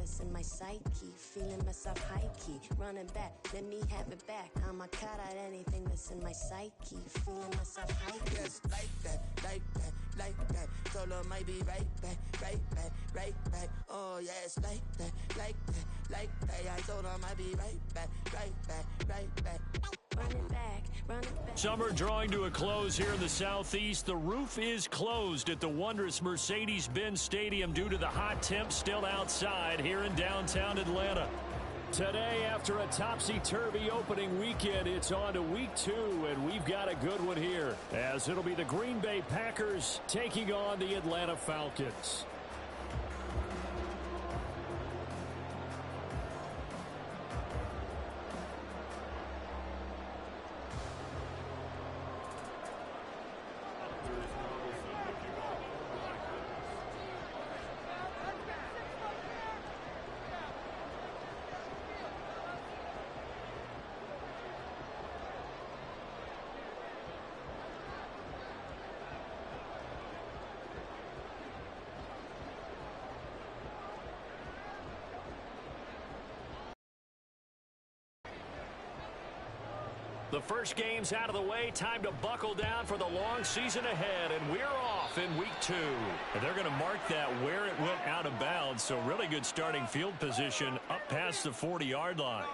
that's in my psyche. Feeling myself high-key, running back, let me have it back. I'ma cut out anything that's in my psyche. Feeling myself high-key. Yes, like that, like that, like that. Told her might be right back, right back, right back. Oh yes, like that, like that, like that. I told her might be right back, right back, right back. Running back, running back. Summer drawing to a close here in the Southeast. The roof is closed at the wondrous Mercedes-Benz Stadium due to the hot temps still outside here in downtown Atlanta. Today, after a topsy-turvy opening weekend, it's on to week 2, and we've got a good one here, as it'll be the Green Bay Packers taking on the Atlanta Falcons. The first game's out of the way. Time to buckle down for the long season ahead, and we're off in week 2. And they're going to mark that where it went out of bounds, so really good starting field position up past the 40-yard line.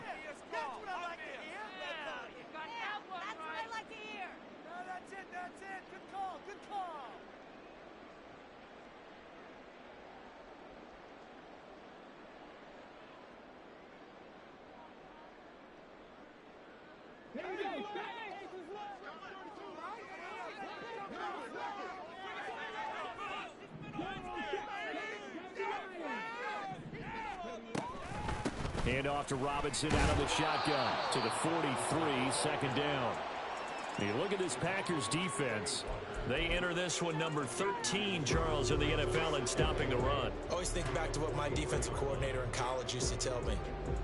Hand off to Robinson out of the shotgun to the 43, second down. You look at this Packers defense. They enter this one number 13, Charles, in the NFL in stopping the run. Always think back to what my defensive coordinator in college used to tell me.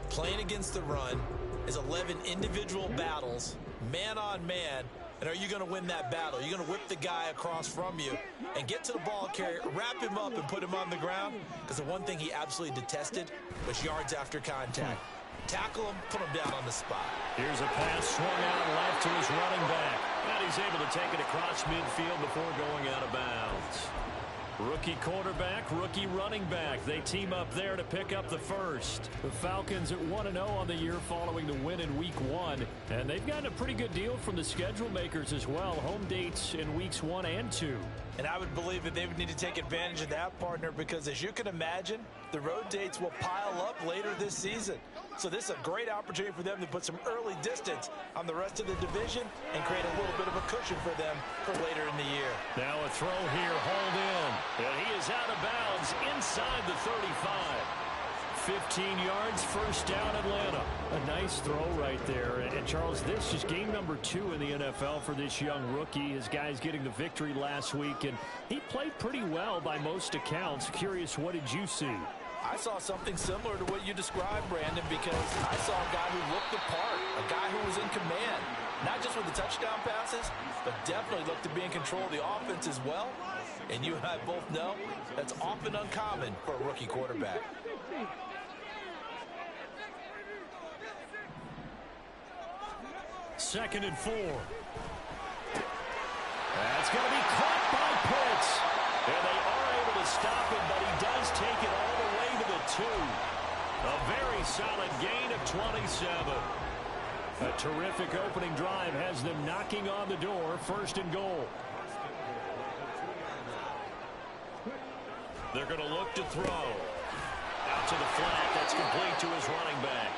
Playing against the run is 11 individual battles, man on man. And are you going to win that battle? You're going to whip the guy across from you and get to the ball carrier, wrap him up, and put him on the ground? Because the one thing he absolutely detested was yards after contact. Tackle him, put him down on the spot. Here's a pass swung out left to his running back. And he's able to take it across midfield before going out of bounds. Rookie quarterback, rookie running back. They team up there to pick up the first. The Falcons at 1-0 on the year following the win in week 1. And they've gotten a pretty good deal from the schedule makers as well. Home dates in weeks 1 and 2. And I would believe that they would need to take advantage of that, partner, because as you can imagine, the road dates will pile up later this season. So this is a great opportunity for them to put some early distance on the rest of the division and create a little bit of a cushion for them for later in the year. Now a throw here, hauled in. And he is out of bounds inside the 35. 15 yards, first down Atlanta. A nice throw right there. And Charles, this is game number 2 in the NFL for this young rookie. His guys getting the victory last week, and he played pretty well by most accounts. Curious, what did you see? I saw something similar to what you described, Brandon, because I saw a guy who looked the part, a guy who was in command, not just with the touchdown passes, but definitely looked to be in control of the offense as well. And you and I both know that's often uncommon for a rookie quarterback. Second and 4. That's going to be caught by Pitts. And they are able to stop him, but he does take it all the way to the 2. A very solid gain of 27. A terrific opening drive has them knocking on the door, first and goal. They're going to look to throw. Out to the flat. That's complete to his running back.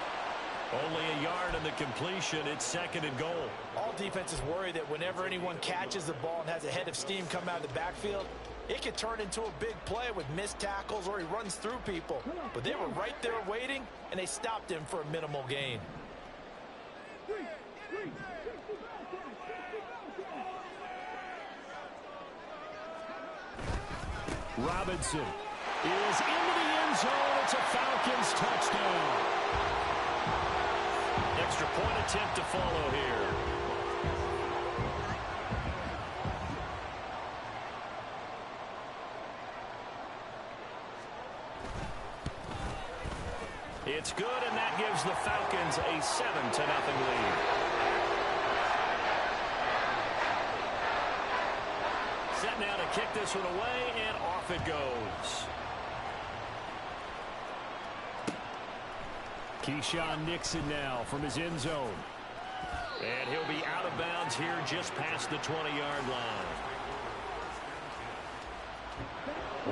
Only a yard in the completion. It's second and goal. All defenses worry that whenever anyone catches the ball and has a head of steam come out of the backfield, it can turn into a big play with missed tackles or he runs through people. But they were right there waiting, and they stopped him for a minimal gain. Robinson is into the end zone. It's a Falcons touchdown. Extra point attempt to follow here. It's good, and that gives the Falcons a 7-0 lead. Set now to kick this one away, and off it goes. Keyshawn Nixon now from his end zone. And he'll be out of bounds here just past the 20-yard line.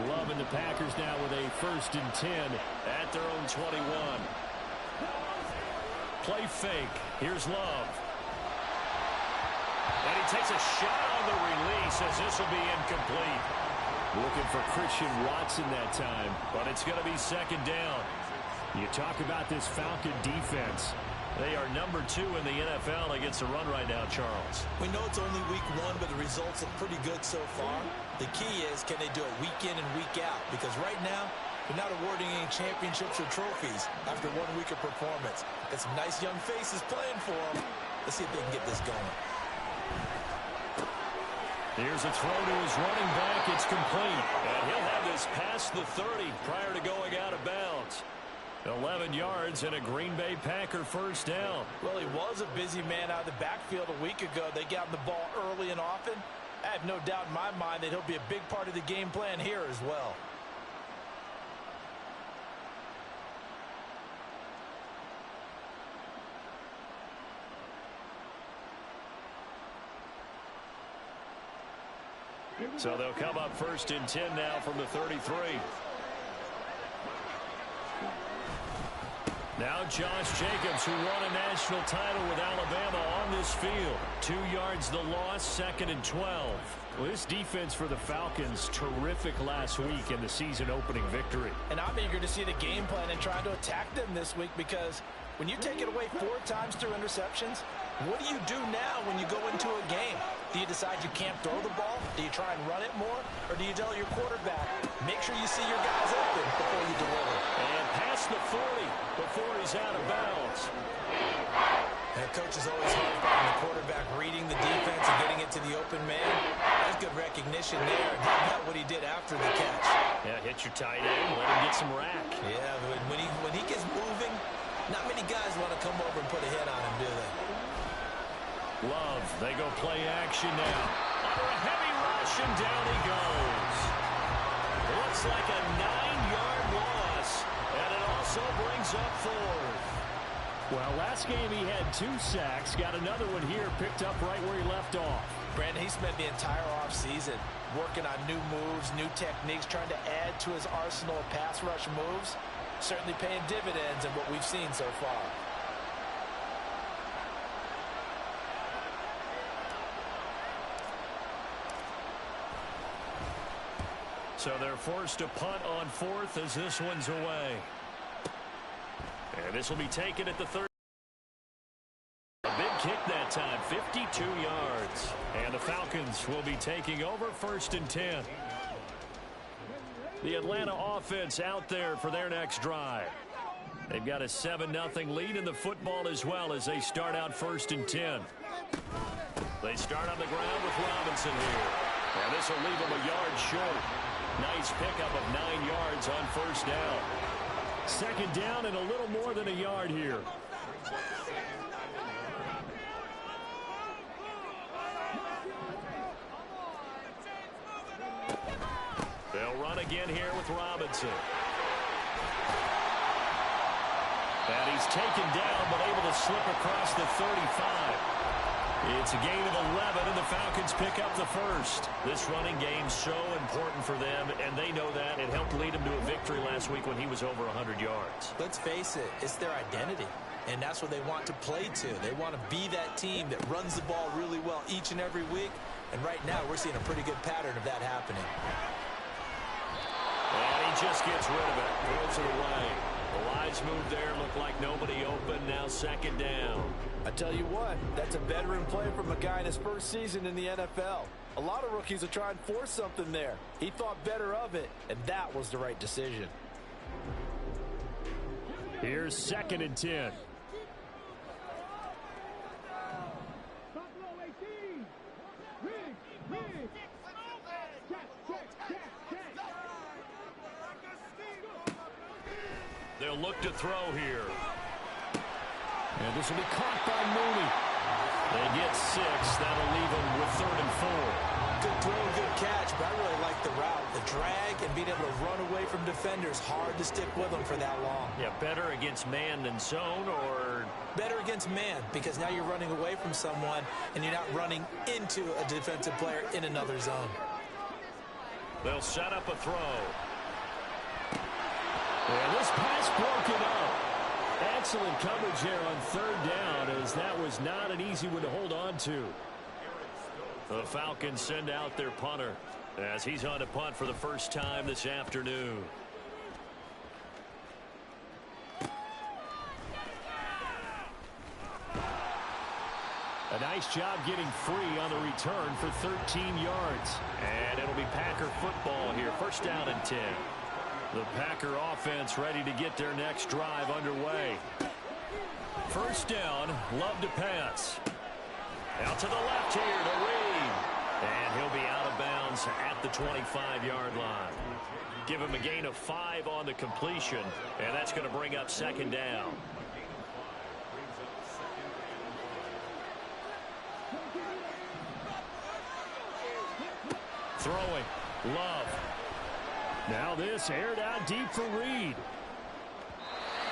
Love and the Packers now with a 1st and 10 at their own 21. Play fake. Here's Love. And he takes a shot on the release as this will be incomplete. Looking for Christian Watson that time, but it's going to be 2nd down. You talk about this Falcon defense. They are number 2 in the NFL against the run right now, Charles. We know it's only week 1, but the results look pretty good so far. The key is, can they do it week in and week out? Because right now, they're not awarding any championships or trophies after 1 week of performance. Got some nice young faces playing for them. Let's see if they can get this going. Here's a throw to his running back. It's complete. And he'll have this past the 30 prior to going out of bounds. 11 yards and a Green Bay Packer 1st down. Well, he was a busy man out of the backfield a week ago. They got him the ball early and often. I have no doubt in my mind that he'll be a big part of the game plan here as well. So they'll come up 1st and 10 now from the 33. Now Josh Jacobs, who won a national title with Alabama, on this field. 2 yards the loss, 2nd and 12. Well, this defense for the Falcons, terrific last week in the season-opening victory. And I'm eager to see the game plan and try to attack them this week, because when you take it away 4 times through interceptions, what do you do now when you go into a game? Do you decide you can't throw the ball? Do you try and run it more? Or do you tell your quarterback, make sure you see your guys open before you deliver? And past the 40 before he's out of bounds. That coach is always hard finding the quarterback reading the defense and getting it to the open man. That's good recognition there. And how about what he did after the catch? Yeah, hit your tight end, let him get some rack. Yeah, when he gets moving, not many guys want to come over and put a hit on him, do they? Love, they go play action now. Under a heavy rush, and down he goes. Looks like a 9-yard loss, and it also brings up 4th. Well, last game he had 2 sacks. Got another one here, picked up right where he left off. Brandon, he spent the entire offseason working on new moves, new techniques, trying to add to his arsenal of pass rush moves. Certainly paying dividends in what we've seen so far. So they're forced to punt on 4th as this one's away. And this will be taken at the 30. A big kick that time, 52 yards. And the Falcons will be taking over 1st and 10. The Atlanta offense out there for their next drive. They've got a 7-0 lead in the football as well as they start out 1st and 10. They start on the ground with Robinson here. And this will leave them a yard short. Nice pickup of 9 yards on 1st down. 2nd down and a little more than a yard here. They'll run again here with Robinson. And he's taken down but able to slip across the 35. It's a gain of 11, and the Falcons pick up the 1st. This running game's so important for them, and they know that. It helped lead them to a victory last week when he was over 100 yards. Let's face it, it's their identity, and that's what they want to play to. They want to be that team that runs the ball really well each and every week, and right now we're seeing a pretty good pattern of that happening. And he just gets rid of it, throws it away. The wise move there, looked like nobody open, now 2nd down. I tell you what, that's a veteran play from a guy in his first season in the NFL. A lot of rookies will try and force something there. He thought better of it, and that was the right decision. Here's 2nd and 10. They'll look to throw here. And this will be caught by Mooney. They get 6. That'll leave them with 3rd and 4. Good throw, good catch, but I really like the route. The drag and being able to run away from defenders, hard to stick with them for that long. Yeah, better against man than zone, or? Better against man, because now you're running away from someone and you're not running into a defensive player in another zone. They'll set up a throw. And this pass broken up. Excellent coverage here on 3rd down, as that was not an easy one to hold on to. The Falcons send out their punter as he's on to punt for the first time this afternoon. A nice job getting free on the return for 13 yards. And it'll be Packer football here. 1st down and 10. The Packer offense ready to get their next drive underway. 1st down, Love to pass. Out to the left here to Reed. And he'll be out of bounds at the 25-yard line. Give him a gain of 5 on the completion, and that's going to bring up 2nd down. Throwing, Love. Now this aired out deep for Reed.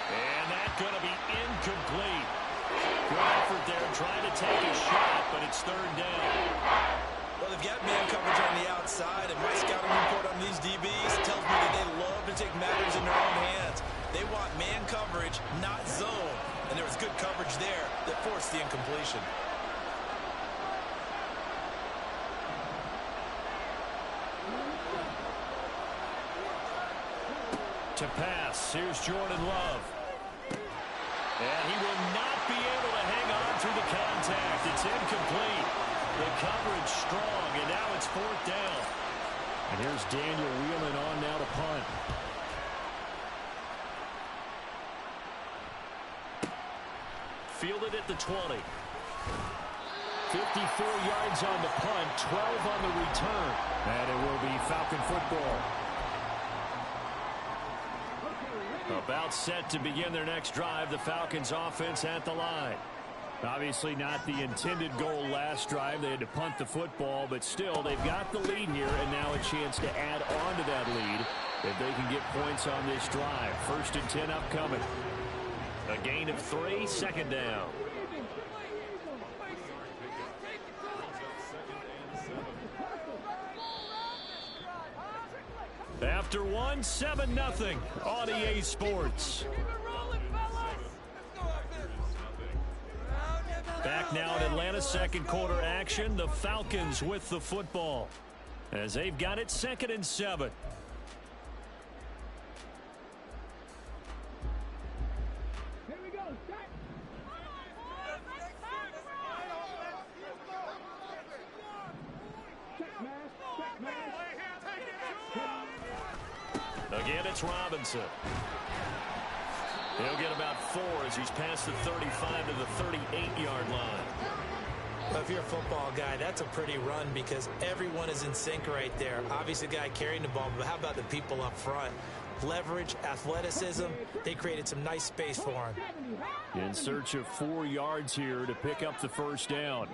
And that's going to be incomplete. Good effort there trying to take a shot, but it's 3rd down. Well, they've got man coverage on the outside, and my scouting report on these DBs tells me that they love to take matters in their own hands. They want man coverage, not zone. And there was good coverage there that forced the incompletion. To pass, here's Jordan Love. And he will not be able to hang on through the contact. It's incomplete. The coverage strong, and now it's 4th down. And here's Daniel Whelan on now to punt. Fielded at the 20. 54 yards on the punt, 12 on the return. And it will be Falcon football. About set to begin their next drive. The Falcons offense at the line. Obviously not the intended goal last drive. They had to punt the football, but still they've got the lead here, and now a chance to add on to that lead if they can get points on this drive. 1st and 10 upcoming. A gain of 3, 2nd down. After 1, 7-0 on EA Sports. Back now in Atlanta, 2nd quarter action. The Falcons with the football as they've got it 2nd and 7. Again, it's Robinson. He'll get about 4 as he's past the 35 to the 38-yard line. Well, if you're a football guy, that's a pretty run because everyone is in sync right there. Obviously, the guy carrying the ball, but how about the people up front? Leverage, athleticism, they created some nice space for him. In search of 4 yards here to pick up the 1st down.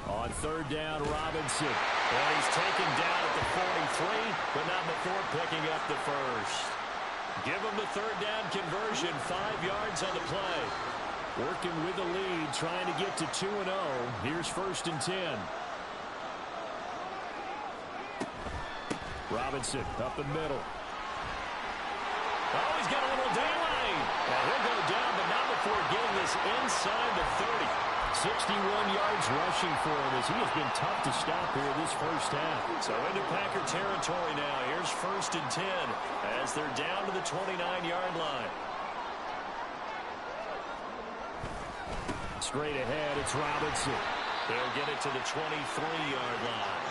On 3rd down, Robinson. And he's taken down at the 43, but not before picking up the 1st. Give him the 3rd down conversion, 5 yards on the play. Working with the lead, trying to get to 2-0. Here's 1st and 10. Robinson up the middle. Oh, he's got a little daylight. And he'll go down, but not before getting this inside the 30. 61 yards rushing for him as he has been tough to stop here this 1st half. So into Packer territory now. Here's 1st and 10 as they're down to the 29-yard line. Straight ahead, it's Robinson. They'll get it to the 23-yard line.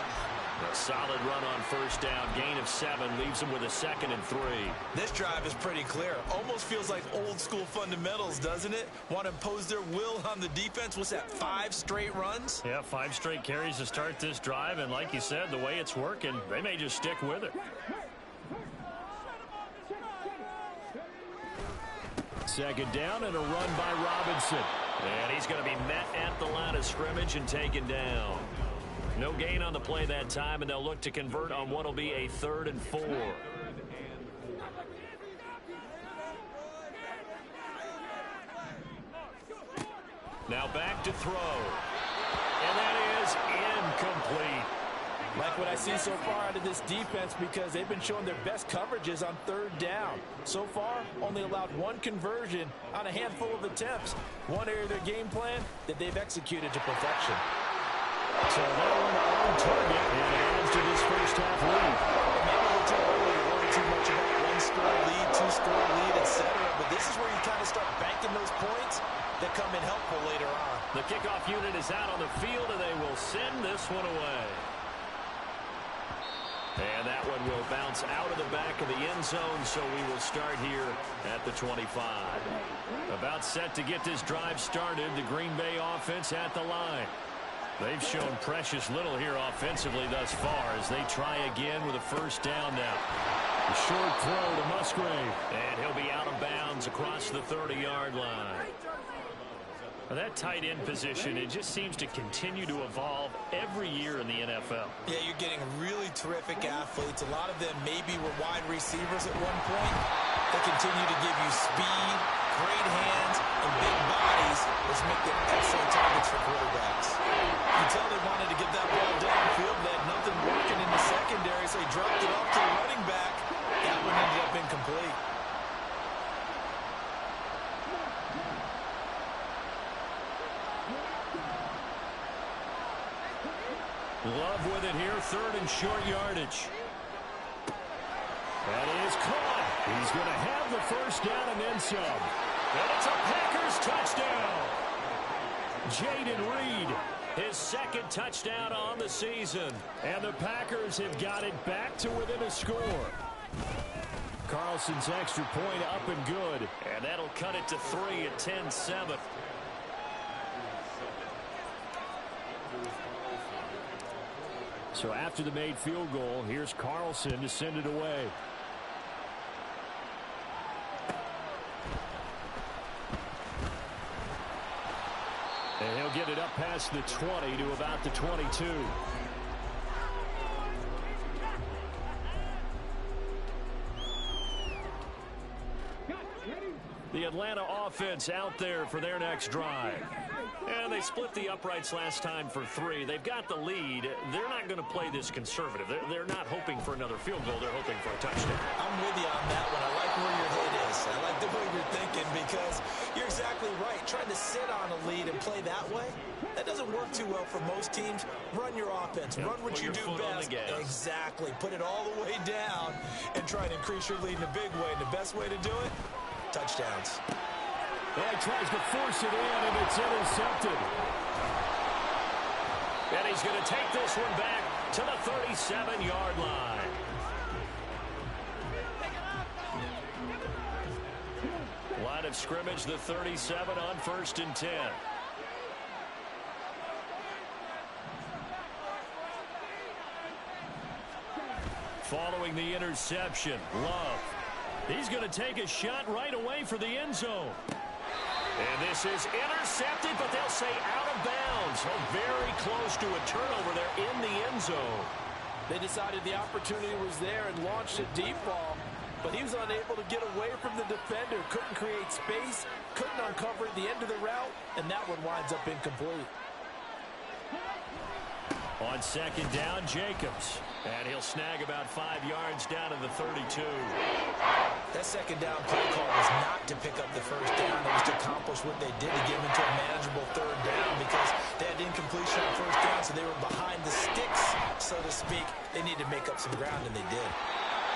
A solid run on first down. Gain of 7 leaves him with a 2nd and 3. This drive is pretty clear. Almost feels like old school fundamentals, doesn't it? Want to impose their will on the defense. What's that, 5 straight runs? Yeah, 5 straight carries to start this drive. And like you said, the way it's working, they may just stick with it. 2nd down and a run by Robinson. And he's going to be met at the line of scrimmage and taken down. No gain on the play that time, and they'll look to convert on what will be a 3rd and 4. Now back to throw. And that is incomplete. Like what I see so far out of this defense, because they've been showing their best coverages on 3rd down. So far, only allowed 1 conversion on a handful of attempts. One area of their game plan that they've executed to perfection. So that one on target, and it adds to this first half lead. Maybe we're too early to worry too much about 1-score lead, 2-score lead, etc. But this is where you kind of start banking those points that come in helpful later on. The kickoff unit is out on the field, and they will send this one away. And that one will bounce out of the back of the end zone, so we will start here at the 25. About set to get this drive started, the Green Bay offense at the line. They've shown precious little here offensively thus far as they try again with a first down now. A short throw to Musgrave, and he'll be out of bounds across the 30-yard line. That tight end position, it just seems to continue to evolve every year in the NFL. Yeah, you're getting really terrific athletes. A lot of them maybe were wide receivers at one point. They continue to give you speed, great hands, and big bodies, which make them excellent targets for quarterbacks. You can tell they wanted to get that ball downfield. They had nothing working in the secondary, so they dropped it off to the running back. That one ended up incomplete. Love with it here, 3rd and short yardage. That is caught. He's going to have the first down and then some. And it's a Packers touchdown. Jaden Reed, his 2nd touchdown on the season. And the Packers have got it back to within a score. Carlson's extra point up and good. And that'll cut it to 3 at 10-7. So after the made field goal, here's Carlson to send it away. And he'll get it up past the 20 to about the 22. The Atlanta offense out there for their next drive. And they split the uprights last time for 3. They've got the lead. They're not going to play this conservative. They're not hoping for another field goal. They're hoping for a touchdown. I'm with you on that one. I like where your head is. I like the way you're thinking because you're exactly right. Trying to sit on a lead and play that way, that doesn't work too well for most teams. Run your offense. Run what you do best. Exactly. Put it all the way down and try and increase your lead in a big way. And the best way to do it, touchdowns. Well, he tries to force it in, and it's intercepted. And he's going to take this one back to the 37-yard line. Line of scrimmage, the 37 on 1st and 10. Following the interception, Love. He's going to take a shot right away for the end zone. And this is intercepted, but they'll say out of bounds. So very close to a turnover there in the end zone. They decided the opportunity was there and launched a deep ball, but he was unable to get away from the defender. Couldn't create space, couldn't uncover the end of the route, and that one winds up incomplete. On 2nd down, Jacobs. And he'll snag about 5 yards down to the 32. That 2nd down play call was not to pick up the first down. It was to accomplish what they did to get them into a manageable 3rd down because they had incompletion on 1st down, so they were behind the sticks, so to speak. They needed to make up some ground, and they did.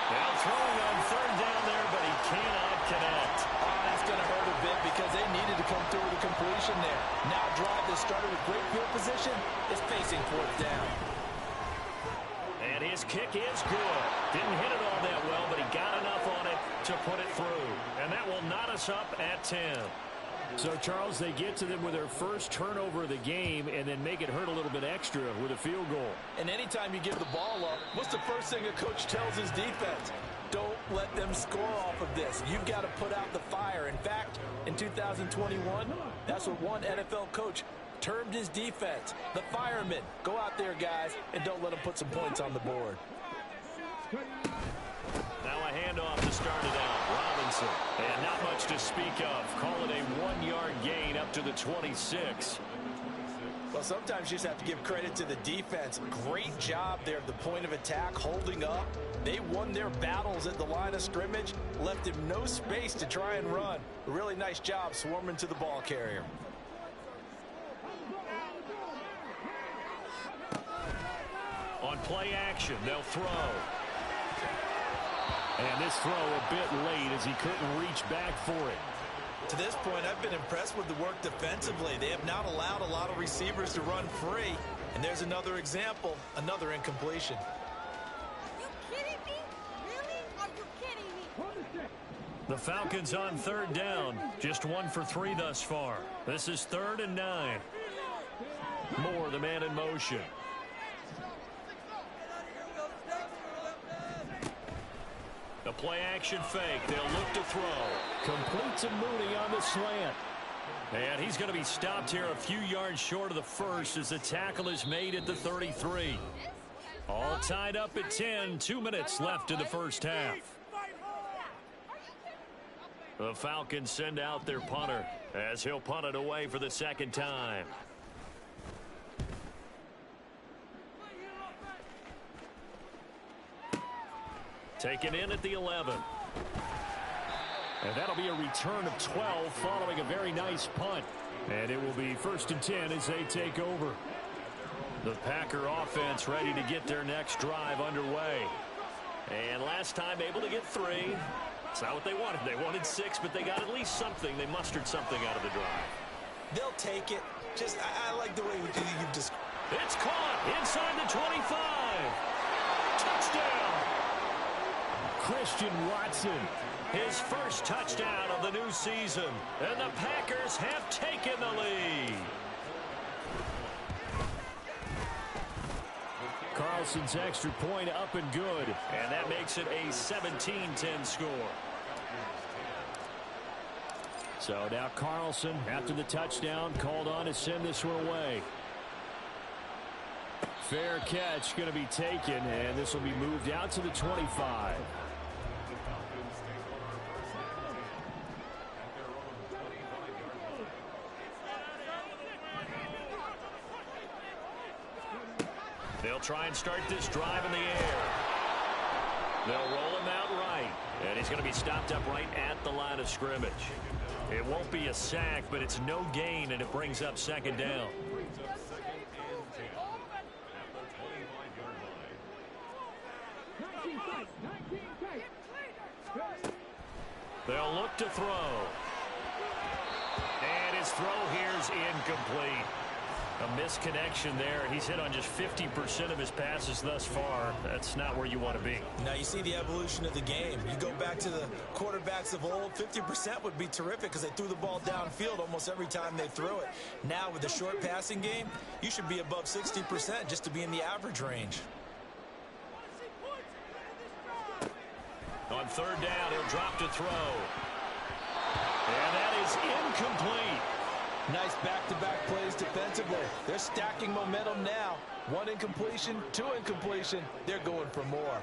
Now throwing on 3rd down there, but he cannot connect. Oh, that's going to hurt a bit because they needed to come through with a completion there. Now drive that started with great field position is facing 4th down. And his kick is good. Didn't hit it all that well, but he got enough on it to put it through. And that will knot us up at 10. So, Charles, they get to them with their first turnover of the game and then make it hurt a little bit extra with a field goal. And anytime you give the ball up, what's the first thing a coach tells his defense? Don't let them score off of this. You've got to put out the fire. In fact, in 2021, that's what one NFL coach termed his defense. The firemen. Go out there, guys, and don't let them put some points on the board. Now a handoff to start it out. Robinson. And not much to speak of. Call it a 1-yard gain up to the 26. Well, sometimes you just have to give credit to the defense. Great job there at the point of attack, holding up. They won their battles at the line of scrimmage, left him no space to try and run. A really nice job swarming to the ball carrier. On play action, they'll throw. And this throw a bit late as he couldn't reach back for it. To this point, I've been impressed with the work defensively. They have not allowed a lot of receivers to run free. And there's another example, another incompletion. You kidding me? Really? Are you kidding me? The Falcons on third down. Just 1 for 3 thus far. This is 3rd and 9. Moore, the man in motion. The play action fake. They'll look to throw. Complete to Mooney on the slant. And he's going to be stopped here a few yards short of the first as the tackle is made at the 33. All tied up at 10. 2 minutes left in the first half. The Falcons send out their punter as he'll punt it away for the second time. Taken in at the 11. And that'll be a return of 12 following a very nice punt. And it will be 1st and 10 as they take over. The Packer offense ready to get their next drive underway. And last time able to get 3. It's not what they wanted. They wanted 6, but they got at least something. They mustered something out of the drive. They'll take it. Just, I like the way you've described. It's caught inside the 25. Touchdown. Christian Watson, his first touchdown of the new season. And the Packers have taken the lead. Carlson's extra point up and good. And that makes it a 17-10 score. So now Carlson, after the touchdown, called on to send this one away. Fair catch going to be taken, and this will be moved out to the 25. They'll try and start this drive in the air. They'll roll him out right, and he's going to be stopped up right at the line of scrimmage. It won't be a sack, but it's no gain, and it brings up 2nd down. They'll look to throw. And his throw here's incomplete. A misconnection there. He's hit on just 50% of his passes thus far. That's not where you want to be. Now you see the evolution of the game. You go back to the quarterbacks of old, 50% would be terrific because they threw the ball downfield almost every time they threw it. Now with the short passing game, you should be above 60% just to be in the average range. On 3rd down, he'll drop to throw. And that is incomplete. Nice back-to-back plays defensively. They're stacking momentum now. 1 incompletion, 2 incompletion. They're going for more.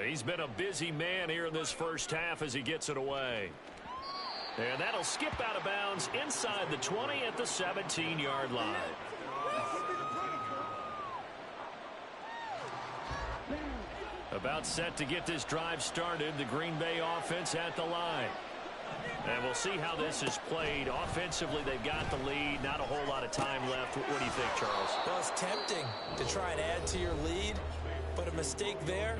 He's been a busy man here in this first half as he gets it away. And that'll skip out of bounds inside the 20 at the 17-yard line. About set to get this drive started. The Green Bay offense at the line. And we'll see how this is played. Offensively, they've got the lead. Not a whole lot of time left. What do you think, Charles? Well, it's tempting to try and add to your lead, but a mistake there,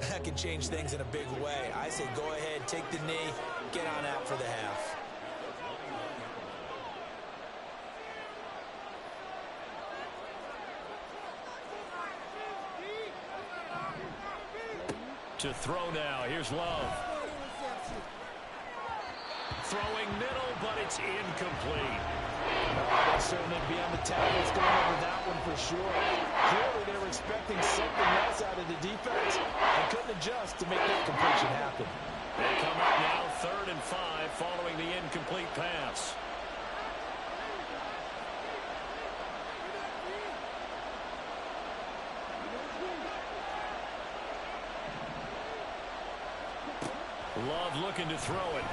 that can change things in a big way. I say go ahead, take the knee, get on out for the half. To throw now. Here's Love. Throwing middle, but it's incomplete. They'll certainly be on the tackles going over that one for sure. Clearly, they were expecting something else out of the defense and couldn't adjust to make that completion happen. They come up now 3rd and 5 following the incomplete pass. Love looking to throw it.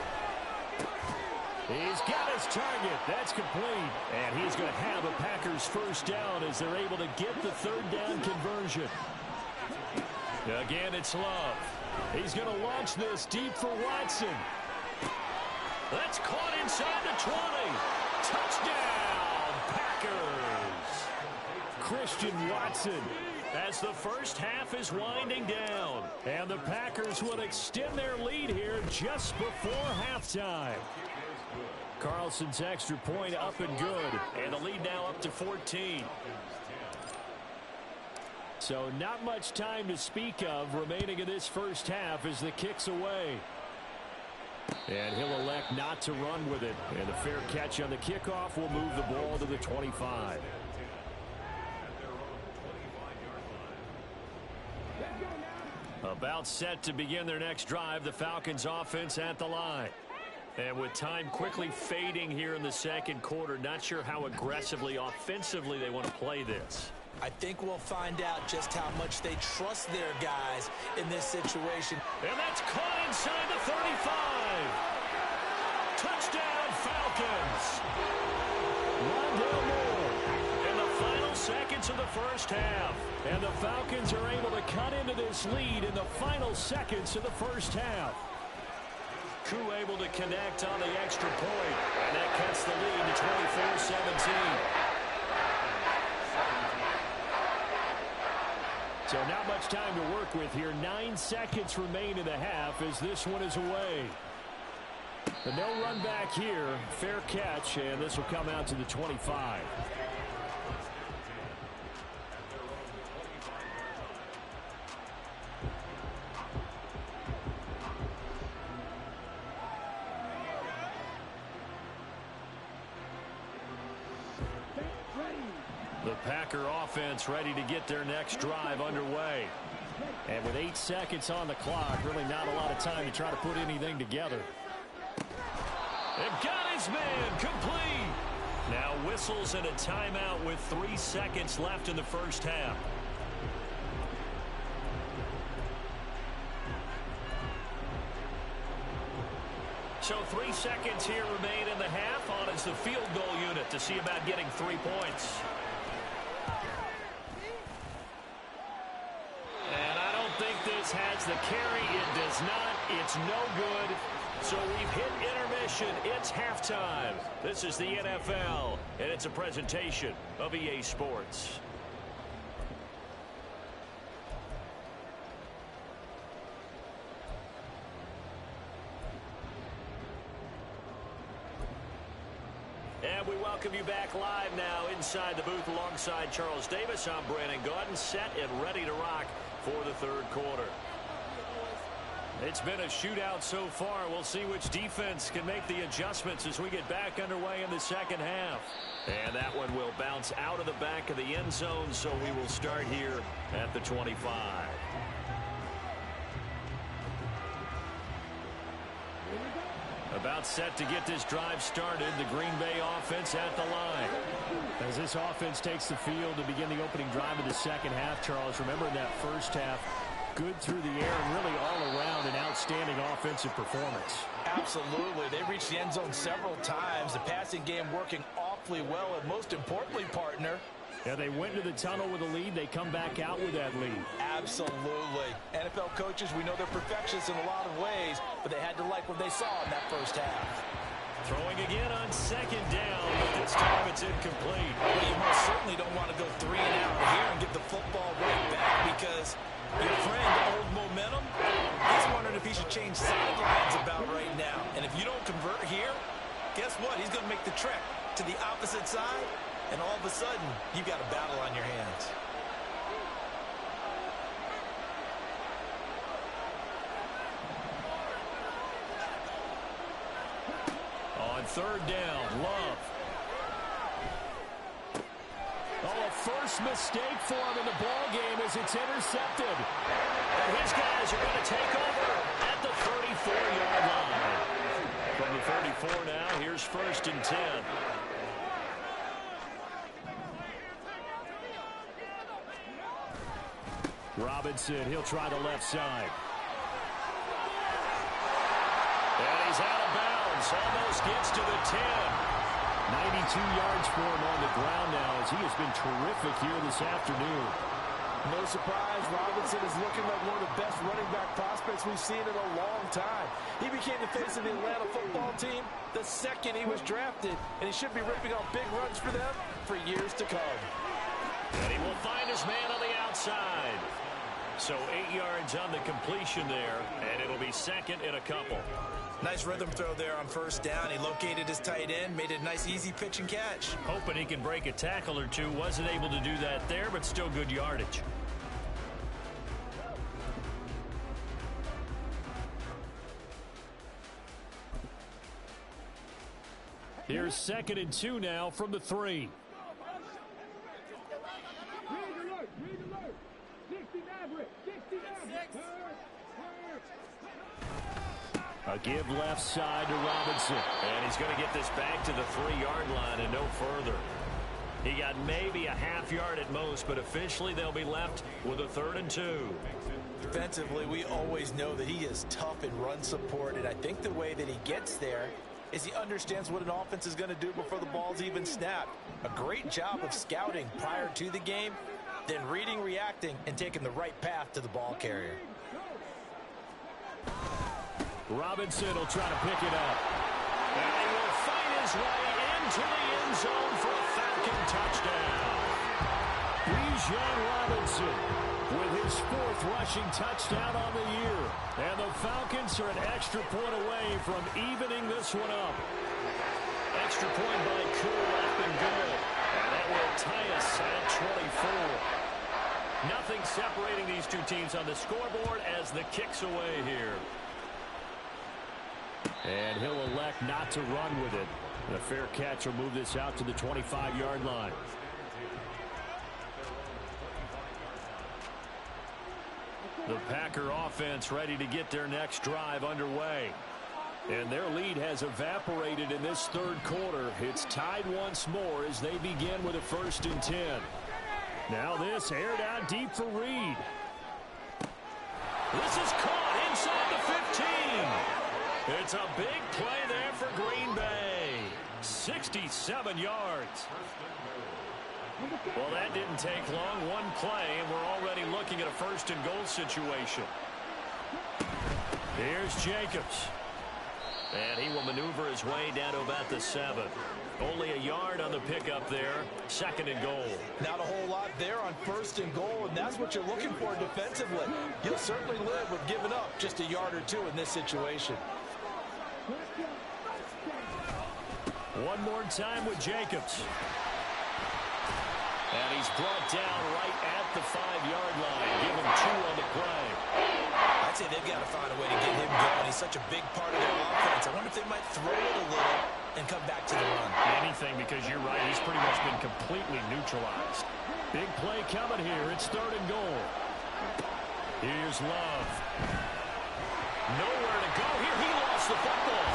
He's got his target. That's complete. And he's going to have a Packers first down as they're able to get the 3rd down conversion. Again, it's Love. He's going to launch this deep for Watson. That's caught inside the 20. Touchdown, Packers. Christian Watson as the first half is winding down. And the Packers will extend their lead here just before halftime. Carlson's extra point up and good. And the lead now up to 14. So not much time to speak of remaining in this first half as the kick's away. And he'll elect not to run with it. And a fair catch on the kickoff will move the ball to the 25. About set to begin their next drive, the Falcons offense at the line. And with time quickly fading here in the second quarter, not sure how aggressively, offensively they want to play this. I think we'll find out just how much they trust their guys in this situation. And that's caught inside the 35. Touchdown, Falcons. Rondale Moore in the final seconds of the first half. And the Falcons are able to cut into this lead in the final seconds of the first half. Koo able to connect on the extra point. And that cuts the lead to 24-17. So not much time to work with here. 9 seconds remain in the half as this one is away. But no run back here. Fair catch, and this will come out to the 25. The Packer offense ready to get their next drive underway. And with 8 seconds on the clock, really not a lot of time to try to put anything together. And got his man complete. Now whistles and a timeout with 3 seconds left in the first half. So 3 seconds here remain in the half. On is the field goal unit to see about getting 3 points. And I don't think this has the carry. It does not. It's no good. So we've hit intermission. It's halftime. This is the NFL, and it's a presentation of EA Sports. And we welcome you back live now inside the booth alongside Charles Davis. I'm Brandon Gaudin, set and ready to rock for the third quarter. It's been a shootout so far. We'll see which defense can make the adjustments as we get back underway in the second half. And that one will bounce out of the back of the end zone, so we will start here at the 25. About set to get this drive started, the Green Bay offense at the line. As this offense takes the field to begin the opening drive of the second half, Charles, remember in that first half, good through the air and really all around an outstanding offensive performance. Absolutely. They reached the end zone several times. The passing game working awfully well, and most importantly, partner, yeah, they went to the tunnel with a lead. They come back out with that lead. Absolutely. NFL coaches, we know they're perfectionists in a lot of ways, but they had to like what they saw in that first half. Throwing again on second down, but this time it's incomplete. Well, you most certainly don't want to go 3 and out here and get the football right back, because your friend, Old Momentum, he's wondering if he should change sidelines about right now. And if you don't convert here, guess what? He's going to make the trek to the opposite side, and all of a sudden, you've got a battle on your hands. third down. Love. Oh, a first mistake for him in the ball game as it's intercepted. And his guys are going to take over at the 34-yard line. From the 34 now, here's first and 10. Robinson, he'll try the left side. And he's out of bounds. Almost gets to the 10. 92 yards for him on the ground now as he has been terrific here this afternoon. No surprise, Robinson is looking like one of the best running back prospects we've seen in a long time. He became the face of the Atlanta football team the second he was drafted, and he should be ripping off big runs for them for years to come. And he will find his man on the outside. So 8 yards on the completion there, and it'll be second and a couple. Nice rhythm throw there on first down. He located his tight end, made it a nice easy pitch and catch. Hoping he can break a tackle or two. Wasn't able to do that there, but still good yardage. Here's second and 2 now from the 3. A give left side to Robinson. And he's going to get this back to the 3-yard line and no further. He got maybe a half yard at most, but officially they'll be left with a 3rd and 2. Defensively, we always know that he is tough in run support, and I think the way that he gets there is he understands what an offense is going to do before the ball's even snapped. A great job of scouting prior to the game, then reading, reacting, and taking the right path to the ball carrier. Robinson will try to pick it up. And he will fight his way into the end zone for a Falcon touchdown. Bijan Robinson with his 4th rushing touchdown on the year. And the Falcons are an extra point away from evening this one up. Extra point by Cool up and good. And that will tie us at 24. Nothing separating these two teams on the scoreboard as the kick's away here. And he'll elect not to run with it. And a fair catch will move this out to the 25-yard line. The Packer offense ready to get their next drive underway. And their lead has evaporated in this 3rd quarter. It's tied once more as they begin with a 1st and 10. Now this aired out deep for Reed. This is caught inside the 15. It's a big play there for Green Bay. 67 yards. Well, that didn't take long. One play, and we're already looking at a 1st and goal situation. Here's Jacobs. And he will maneuver his way down to about the 7. Only a yard on the pickup there. 2nd and goal. Not a whole lot there on 1st and goal, and that's what you're looking for defensively. You'll certainly live with giving up just a yard or 2 in this situation. One more time with Jacobs. And he's brought down right at the 5-yard line. Give him 2 on the play. I'd say they've got to find a way to get him going. He's such a big part of their offense. I wonder if they might throw it a little and come back to the run. Anything, because you're right. He's pretty much been completely neutralized. Big play coming here. It's 3rd and goal. Here's Love. Nowhere to go here. He lost the football.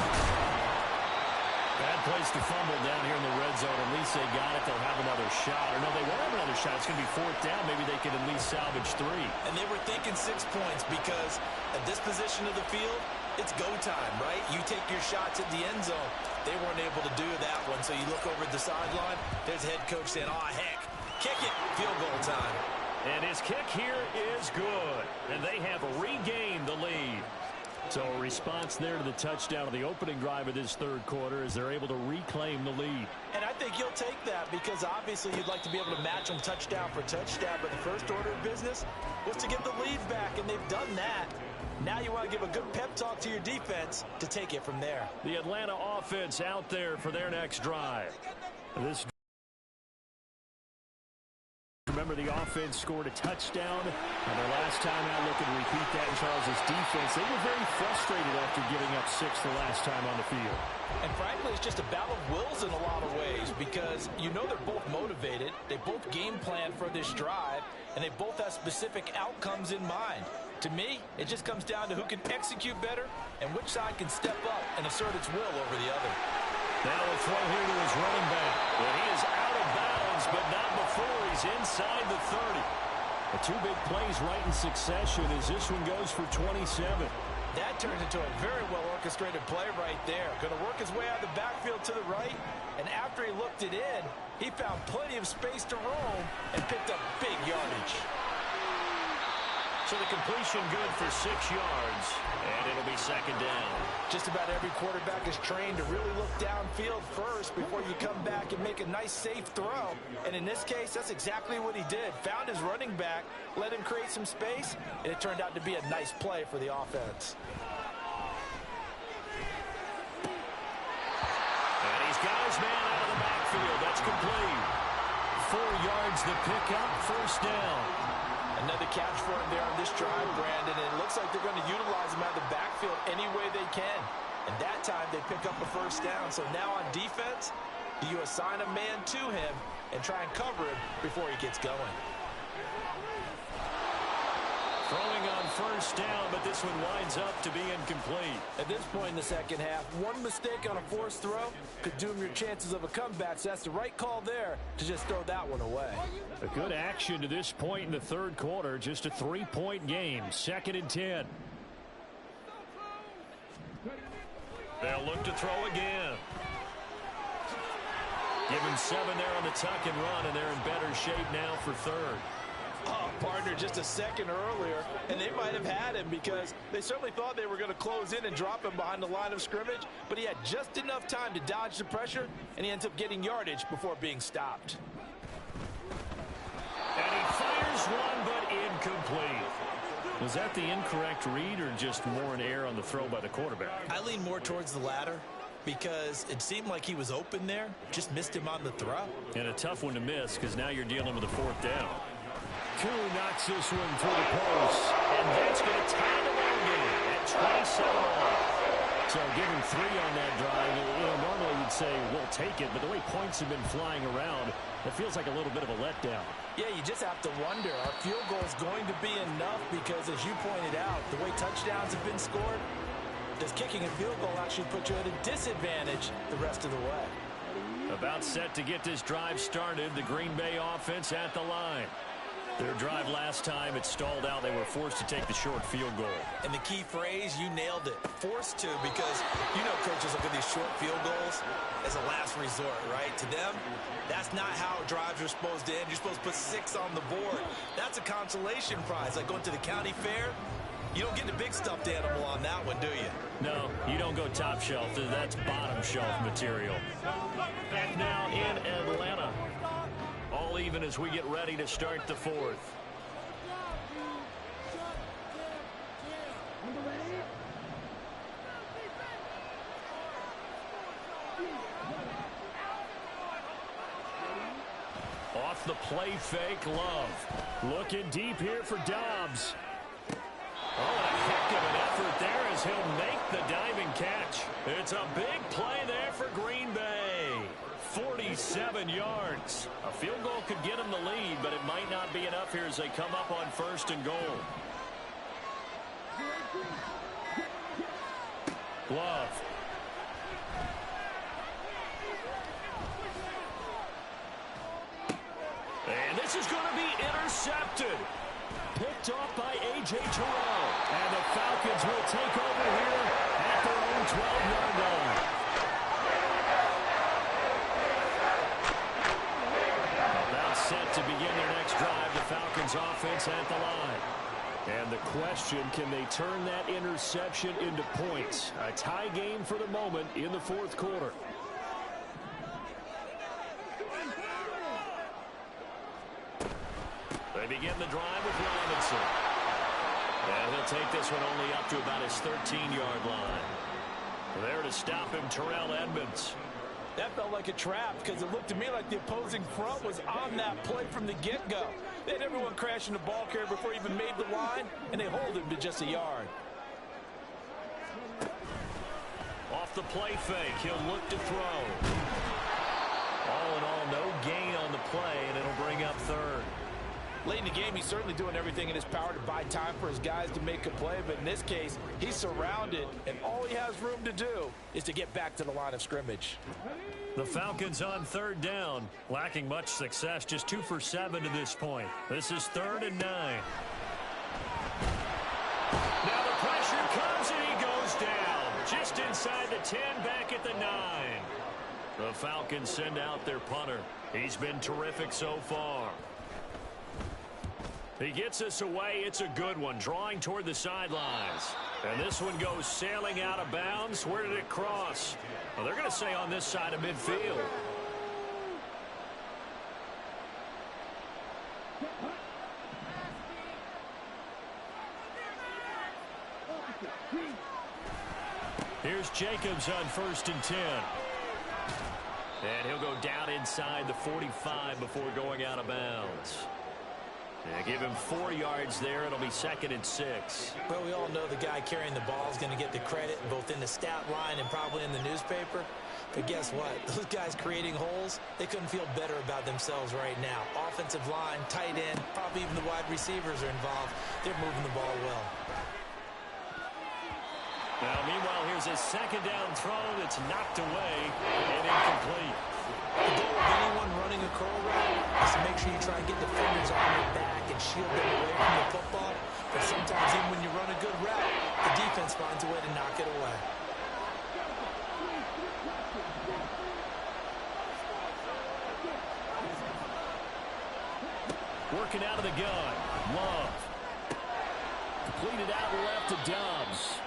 Bad place to fumble down here in the red zone. At least they got it. They'll have another shot. Or no, they won't have another shot. It's going to be 4th down. Maybe they can at least salvage 3. And they were thinking 6 points because at this position of the field, it's go time, right? You take your shots at the end zone. They weren't able to do that one. So you look over at the sideline. There's the head coach saying, oh, heck, kick it. Field goal time. And his kick here is good. And they have regained the lead. So a response there to the touchdown of the opening drive of this 3rd quarter as they're able to reclaim the lead. And I think you'll take that because obviously you'd like to be able to match them touchdown for touchdown, but the first order of business was to get the lead back, and they've done that. Now you want to give a good pep talk to your defense to take it from there. The Atlanta offense out there for their next drive. Remember the offense scored a touchdown. And their last time out, looking to repeat that in Charles' defense. They were very frustrated after giving up 6 the last time on the field. And frankly, it's just a battle of wills in a lot of ways because you know they're both motivated. They both game plan for this drive, and they both have specific outcomes in mind. To me, it just comes down to who can execute better and which side can step up and assert its will over the other. Now a throw here to his running back. And he is out of bounds, but not before he's inside the 30. The 2 big plays right in succession as this one goes for 27. That turns into a very well-orchestrated play right there. Going to work his way out of the backfield to the right, and after he looked it in, he found plenty of space to roam and picked up big yardage. So the completion good for 6 yards, and it'll be second down. Just about every quarterback is trained to really look downfield first before you come back and make a nice, safe throw. And in this case, that's exactly what he did. Found his running back, let him create some space, and it turned out to be a nice play for the offense. And he's got his man out of the backfield. That's complete. 4 yards the pickup, first down. Another catch for him there on this drive, Brandon. And it looks like they're going to utilize him out of the backfield any way they can. And that time they pick up a first down. So now on defense, do you assign a man to him and try and cover him before he gets going? Throwing on first down, but this one winds up to be incomplete. At this point in the second half, one mistake on a forced throw could doom your chances of a comeback. So that's the right call there to just throw that one away. A good action to this point in the third quarter. Just a 3-point game. 2nd and 10. They'll look to throw again. Given 7 there on the tuck and run, and they're in better shape now for third. Oh, partner, just a second earlier, and they might have had him because they certainly thought they were going to close in and drop him behind the line of scrimmage, but he had just enough time to dodge the pressure, and he ends up getting yardage before being stopped. And he fires one, but incomplete. Was that the incorrect read or just more an error on the throw by the quarterback? I lean more towards the latter because it seemed like he was open there, just missed him on the throw. And a tough one to miss because now you're dealing with a 4th down. Koo knocks this one through the post, and that's going to tie the ball game at 27 all. So given 3 on that drive, normally you'd say we'll take it, but the way points have been flying around, it feels like a little bit of a letdown. Yeah, you just have to wonder, are field goals going to be enough? Because as you pointed out, the way touchdowns have been scored, does kicking a field goal actually put you at a disadvantage the rest of the way? About set to get this drive started, the Green Bay offense at the line. Their drive last time, it stalled out. They were forced to take the short field goal. And the key phrase, you nailed it. Forced to, because you know coaches look at these short field goals as a last resort, right? To them, that's not how drives are supposed to end. You're supposed to put 6 on the board. That's a consolation prize. Like going to the county fair, you don't get the big stuffed animal on that one, do you? No, you don't go top shelf. That's bottom shelf material. Back now in Atlanta. All even as we get ready to start the 4th. Off the play fake, Love. Looking deep here for Dobbs. Oh, a heck of an effort there as he'll make the diving catch. It's a big play there for Green Bay. 47 yards. A field goal could get them the lead, but it might not be enough here as they come up on 1st and goal. Love. And this is going to be intercepted. Picked off by A.J. Terrell. And the Falcons will take over here at their own 12-yard line. About set to begin their next drive. The Falcons offense at the line. And the question, can they turn that interception into points? A tie game for the moment in the 4th quarter. They begin the drive with Robinson. And he'll take this one only up to about his 13-yard line. There to stop him, Terrell Edmonds. That felt like a trap because it looked to me like the opposing front was on that play from the get-go. They had everyone crashing the ball carrier before he even made the line, and they hold him to just a yard. Off the play fake, he'll look to throw. All in all, no gain on the play, and it'll bring up third. Late in the game, he's certainly doing everything in his power to buy time for his guys to make a play, but in this case, he's surrounded, and all he has room to do is to get back to the line of scrimmage. The Falcons on third down, lacking much success, just 2 for 7 to this point. This is 3rd and 9. Now the pressure comes, and he goes down. Just inside the 10, back at the 9. The Falcons send out their punter. He's been terrific so far. He gets us away. It's a good one, drawing toward the sidelines. And this one goes sailing out of bounds. Where did it cross? Well, they're going to say on this side of midfield. Here's Jacobs on 1st and 10. And he'll go down inside the 45 before going out of bounds. Yeah, give him 4 yards there. It'll be 2nd and 6. Well, we all know the guy carrying the ball is going to get the credit both in the stat line and probably in the newspaper. But guess what? Those guys creating holes, they couldn't feel better about themselves right now. Offensive line, tight end, probably even the wide receivers are involved. They're moving the ball well. Now, meanwhile, here's a 2nd down throw that's knocked away and incomplete. The goal of anyone running a curl route is to make sure you try and get defenders on their back and shield them away from the football. But sometimes even when you run a good route, the defense finds a way to knock it away. Working out of the gun. Love. Completed out left to Dobbs.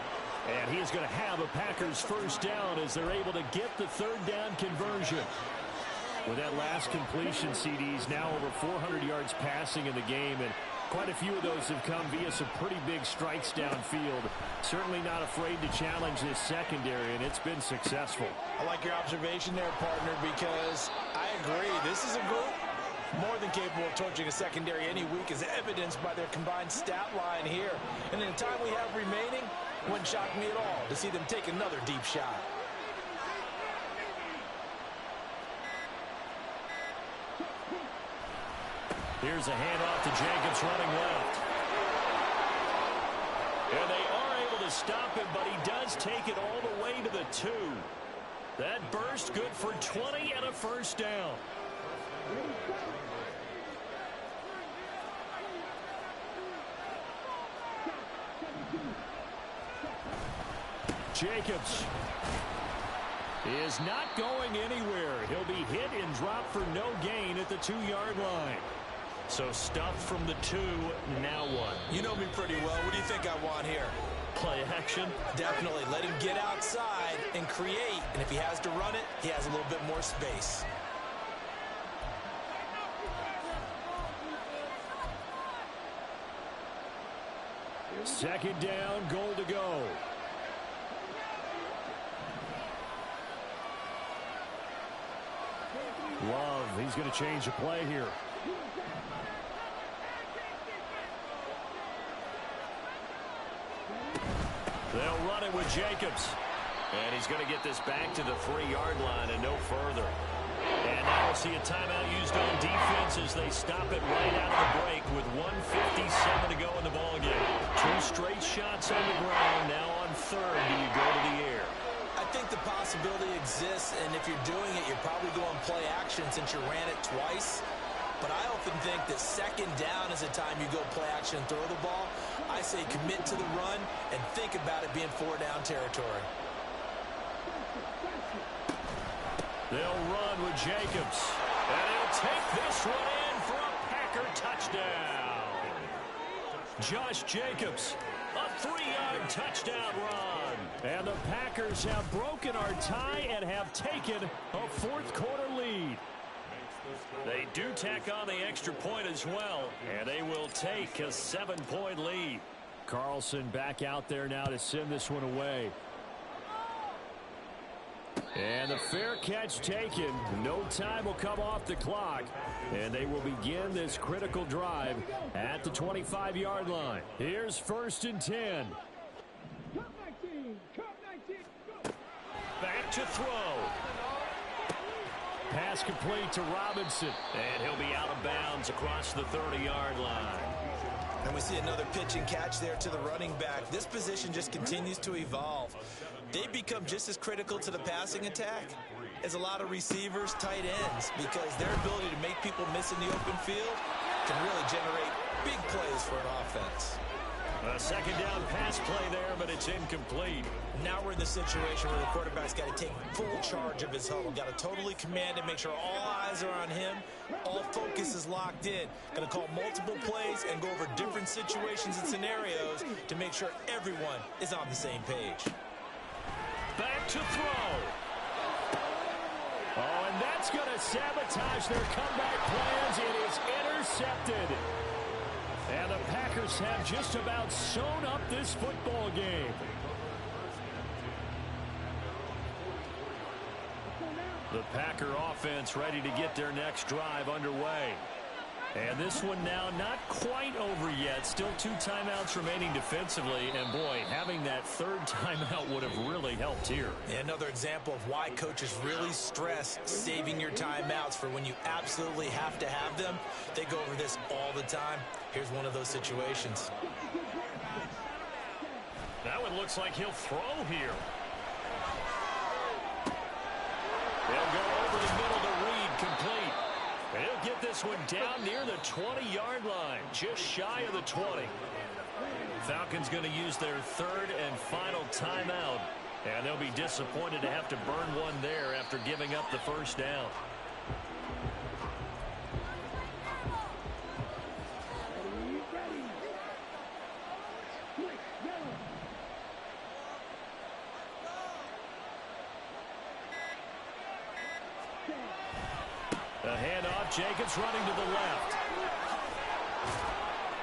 And he is going to have a Packers 1st down as they're able to get the 3rd down conversion. With that last completion, CDs now over 400 yards passing in the game, and quite a few of those have come via some pretty big strikes downfield. Certainly not afraid to challenge this secondary, and it's been successful. I like your observation there, partner, because I agree. This is a group more than capable of torching a secondary any week, as evidenced by their combined stat line here. And in the time we have remaining, it wouldn't shock me at all to see them take another deep shot. Here's a handoff to Jacobs running left. And they are able to stop him, but he does take it all the way to the 2. That burst good for 20 and a 1st down. Jacobs is not going anywhere. He'll be hit and dropped for no gain at the 2-yard line. So stuffed from the 2, now what? You know me pretty well. What do you think I want here? Play action? Definitely. Let him get outside and create. And if he has to run it, he has a little bit more space. Second down, goal to go. Love, he's going to change the play here. They'll run it with Jacobs. And he's going to get this back to the 3-yard line and no further. And now we'll see a timeout used on defense as they stop it right out of the break with 1:57 to go in the ballgame. 2 straight shots on the ground. Now on 3rd, do you go to the air? I think the possibility exists, and if you're doing it, you're probably going play action since you ran it twice. But I often think that 2nd down is the time you go play action and throw the ball. I say commit to the run and think about it being 4-down territory. They'll run with Jacobs. And he'll take this one in for a Packer touchdown. Josh Jacobs, a 3-yard touchdown run. And the Packers have broken our tie and have taken a 4th quarter lead. They do tack on the extra point as well, and they will take a 7-point lead. Carlson back out there now to send this one away. And the fair catch taken. No time will come off the clock. And they will begin this critical drive at the 25-yard line. Here's 1st and 10. Back to throw. Pass complete to Robinson. And he'll be out of bounds across the 30-yard line. And we see another pitch and catch there to the running back. This position just continues to evolve. They become just as critical to the passing attack as a lot of receivers, tight ends, because their ability to make people miss in the open field can really generate big plays for an offense. A 2nd down pass play there, but it's incomplete. Now we're in the situation where the quarterback's got to take full charge of his huddle. Got to totally command it, make sure all eyes are on him. All focus is locked in. Going to call multiple plays and go over different situations and scenarios to make sure everyone is on the same page. Back to throw. Oh, and that's going to sabotage their comeback plans. It is intercepted. And the Packers have just about sewn up this football game. The Packer offense ready to get their next drive underway. And this one now not quite over yet. Still 2 timeouts remaining defensively. And, boy, having that 3rd timeout would have really helped here. Another example of why coaches really stress saving your timeouts for when you absolutely have to have them. They go over this all the time. Here's one of those situations. That one looks like he'll throw here. He'll go over the middle to Reed, complete. And he'll get this one down near the 20-yard line, just shy of the 20. Falcons going to use their 3rd and final timeout, and they'll be disappointed to have to burn one there after giving up the 1st down. The handoff, Jacobs running to the left.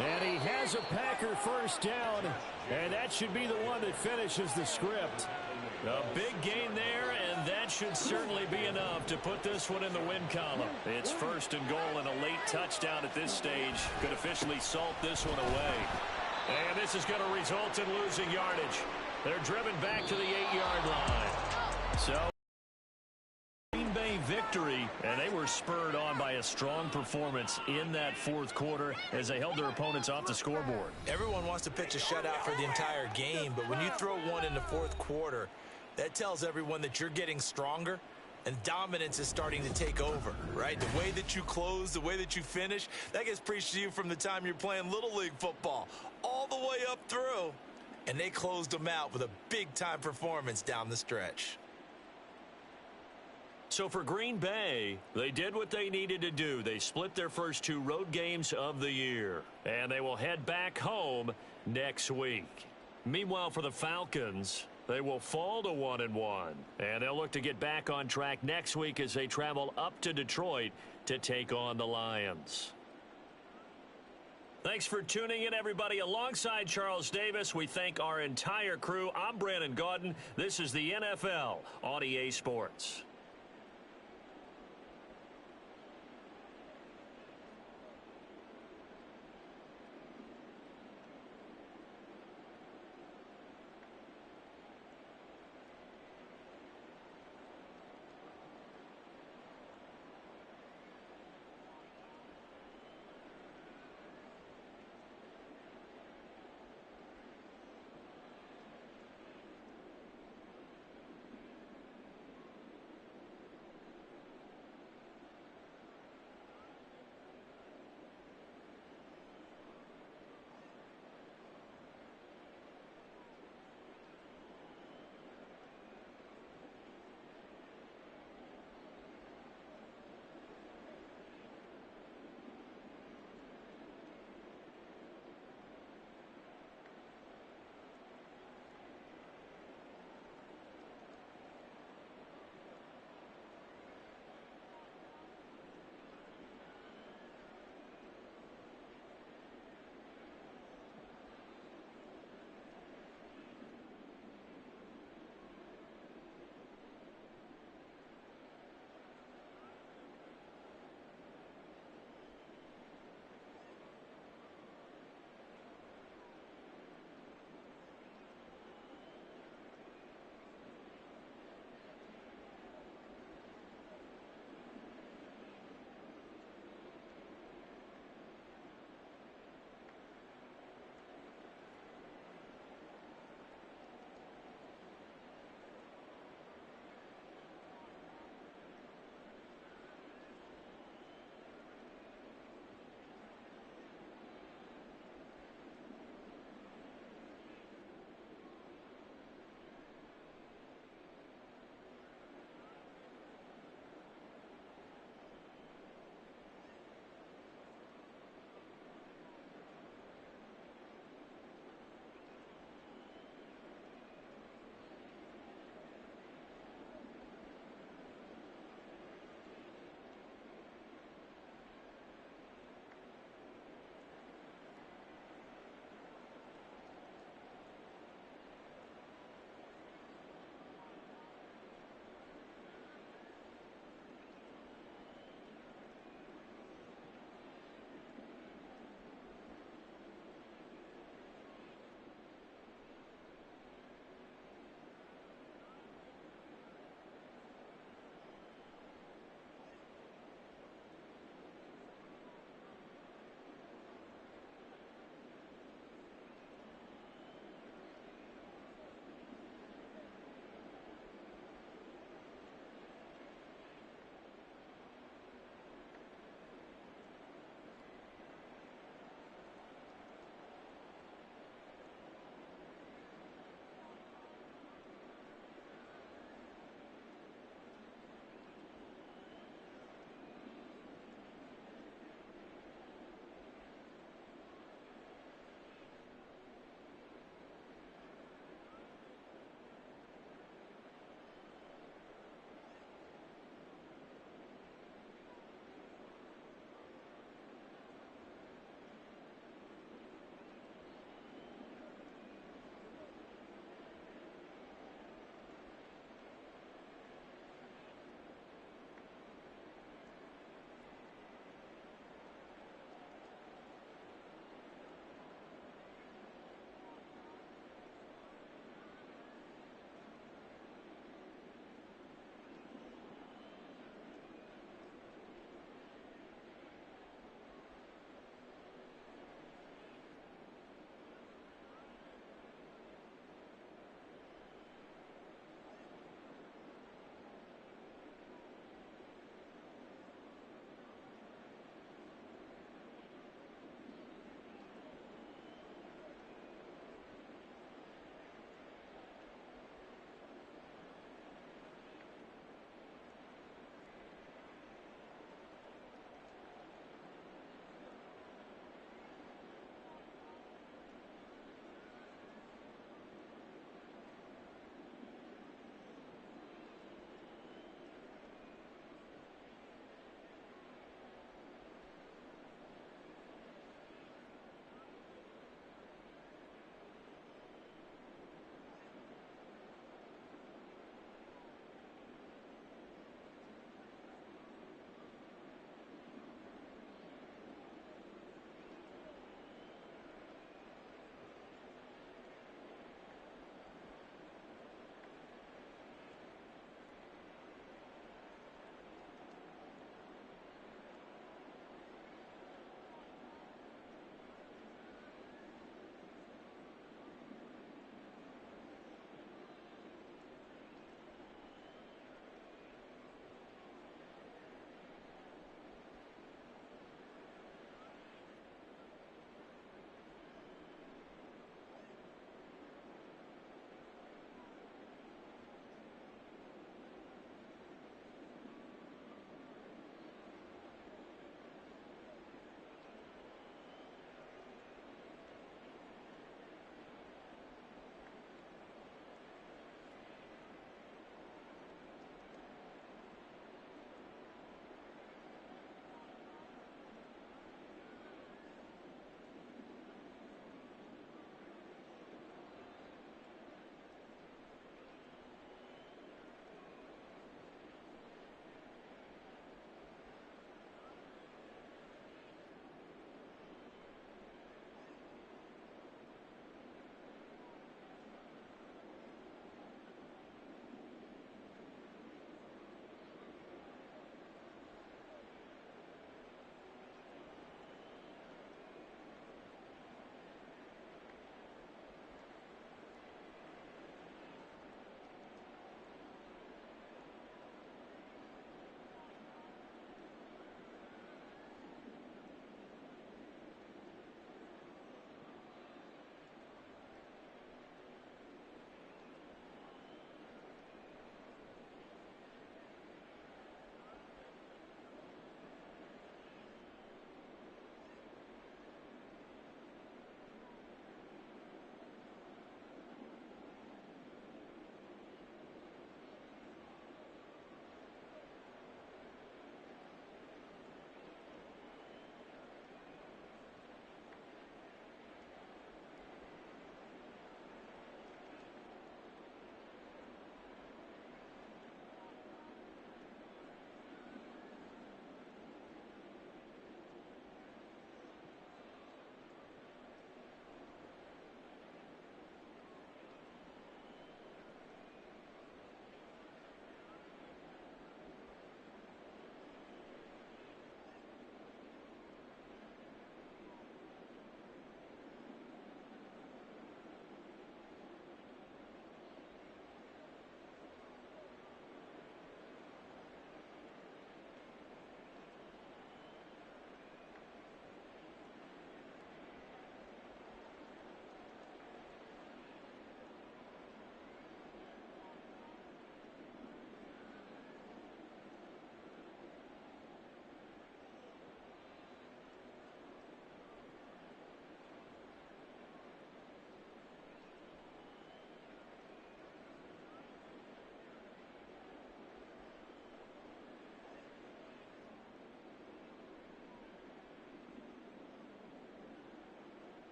And he has a Packer 1st down, and that should be the one that finishes the script. A big gain there, and that should certainly be enough to put this one in the win column. It's 1st and goal, and a late touchdown at this stage could officially salt this one away. And this is going to result in losing yardage. They're driven back to the 8-yard line. So victory, and they were spurred on by a strong performance in that 4th quarter as they held their opponents off the scoreboard. Everyone wants to pitch a shutout for the entire game, but when you throw one in the 4th quarter, that tells everyone that you're getting stronger and dominance is starting to take over, right? The way that you close, the way that you finish, that gets preached to you from the time you're playing Little League football all the way up through, and they closed them out with a big-time performance down the stretch. So for Green Bay, they did what they needed to do. They split their first 2 road games of the year, and they will head back home next week. Meanwhile, for the Falcons, they will fall to 1-1, and they'll look to get back on track next week as they travel up to Detroit to take on the Lions. Thanks for tuning in, everybody. Alongside Charles Davis, we thank our entire crew. I'm Brandon Gaudin. This is the NFL on EA Sports.